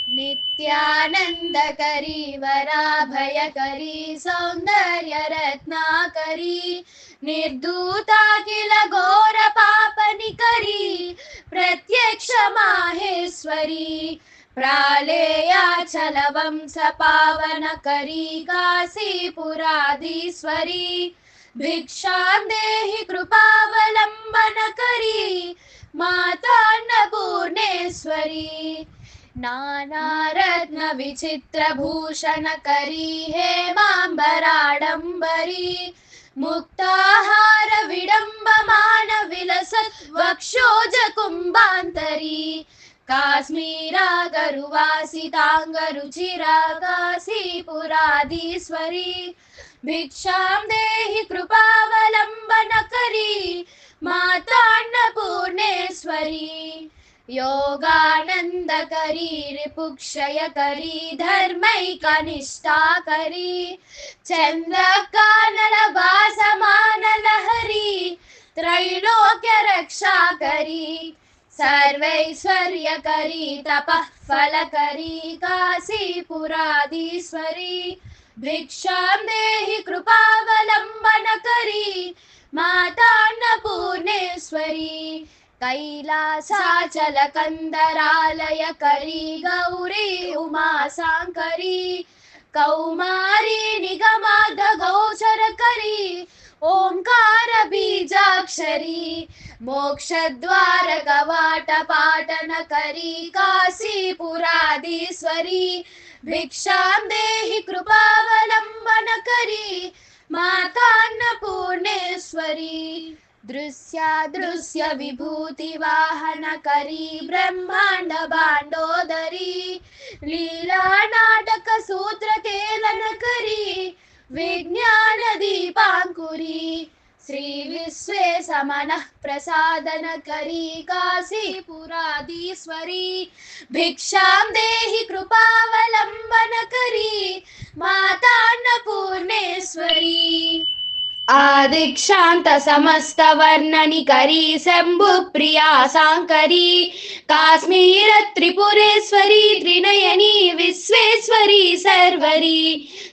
नित्यानन्दकरी वराभयकरी सौन्दर्य रत्नाकरी निर्धूता किल घोर पापनिकरी प्रत्यक्ष माहेश्वरी प्रालेयाचल वंश पावनकरी काशीपुराधीश्वरी भिक्षां देहि कृपावलम्बनकरी मातान्नपूर्णेश्वरी नानारत्न विचित्रभूषणकरी हेमाम्बराडम्बरी मुक्ताहार विडम्बमान विलसत् वक्षोज कुम्भान्तरी काश्मीरागरुवासिताङ्गरुचिरा काशीपुराधीश्वरी भिक्षां देहि कृपावलम्बनकरी मातान्नपूर्णेश्वरी योगानन्दकरी रिपुक्षयकरी धर्मैकनिष्ठाकरी चन्द्रकाननभासमानलहरी त्रैलोक्यरक्षाकरी सर्वैश्वर्यकरी तपः फलकरी काशीपुराधीश्वरी भिक्षां देहि कृपावलम्बनकरी मातान्नपूर्णेश्वरी कैलासाचलकन्दरालयकरी गौरी उमासाङ्करी कौमारी निगमार्धगोचरकरी ओंकार बीजाक्षरी मोक्षद्वार कवाटपाटनकरी काशीपुराधीश्वरी भिक्षां देहि कृपावलम्बनकरी मातान्नपूर्णेश्वरी दृश्यादृश्य विभूति वाहनकरी ब्रह्मांड भांडोदरी लीला नाटक सूत्र केलनकरी विज्ञान दीपांकुरी श्री विश्वेशमनः प्रसादनकरी काशीपुराधीश्वरी भिक्षां देहि कृपावलम्बनकरी मातान्नपूर्णेश्वरी आदिक्षान्त समस्त वर्णनिकरी शम्भुप्रिया साङ्करी काश्मीर त्रिपुरेश्वरी त्रिनयनी विश्वेश्वरी सर्वरी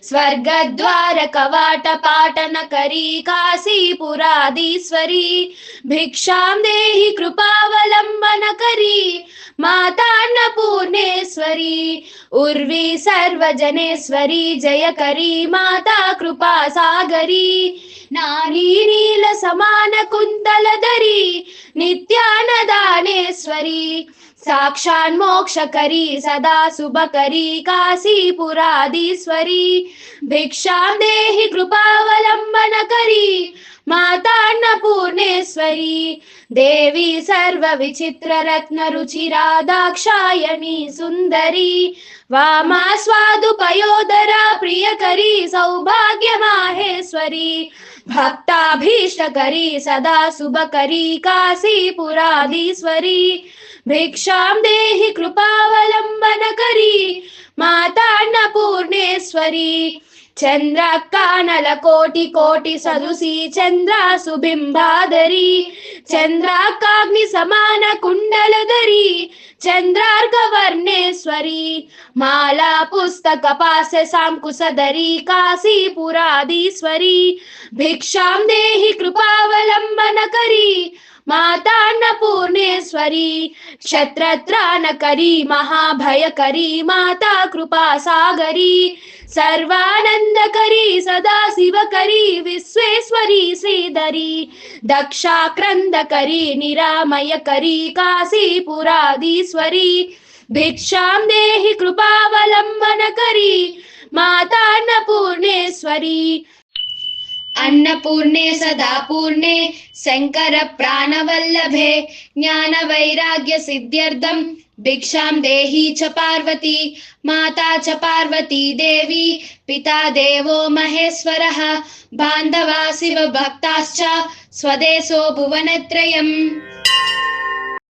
स्वर्गद्वार कवाट पाटनकरी काशीपुराधीश्वरी भिक्षां देहि कृपावलम्बनकरी मातान्नपूर्णेश्वरी उर्वी सर्वजनेश्वरी जयकरी माता कृपा सागरी नारी नील समान कुन्तलधरी नित्यानदानेश्वरी साक्षान्मोक्षकरी सदा शुभकरी काशीपुराधीश्वरी भिक्षां देहि कृपावलम्बनकरी मातान्नपूर्णेश्वरी देवी सर्वविचित्ररत्नरुचिरा दाक्षायणी सुन्दरी वामा स्वादुपयोदरा प्रियकरी सौभाग्यमाहेश्वरी भक्ताभीष्टकरी सदा शुभकरी काशीपुराधीश्वरी भिक्षां देहि कृपावलम्बनकरी मातान्नपूर्णेश्वरी चन्द्राकानलकोटि सदृशी चन्द्रासुबिम्बाधरी चन्द्राकाग्नि समान कुण्डलधरी चन्द्रार्कवर्णेश्वरी माला पुस्तक पास्य सांकुशधरी काशीपुराधीश्वरी भिक्षां देहि कृपावलम्बनकरी मातान्नपूर्णेश्वरी क्षत्रत्राणकरी महाभयकरी माता कृपा सागरी सर्वानंदकरी सदा शिवकरी विश्वेश्वरी श्रीधरी दक्षाक्रंदकरी निरामयकरी काशीपुराधीश्वरी भिक्षां देहि कृपावलम्बनकरी मातान्नपूर्णेश्वरी अन्नपूर्णे सदा पूर्णे शंकर प्राणवल्लभे ज्ञान वैराग्य सिद्ध्यर्थं भिक्षां देहि च पार्वती माता च पार्वती देवी पिता देवो महेश्वरः बान्धवा शिव भक्ताश्च स्वदेशो भुवनत्रयम्।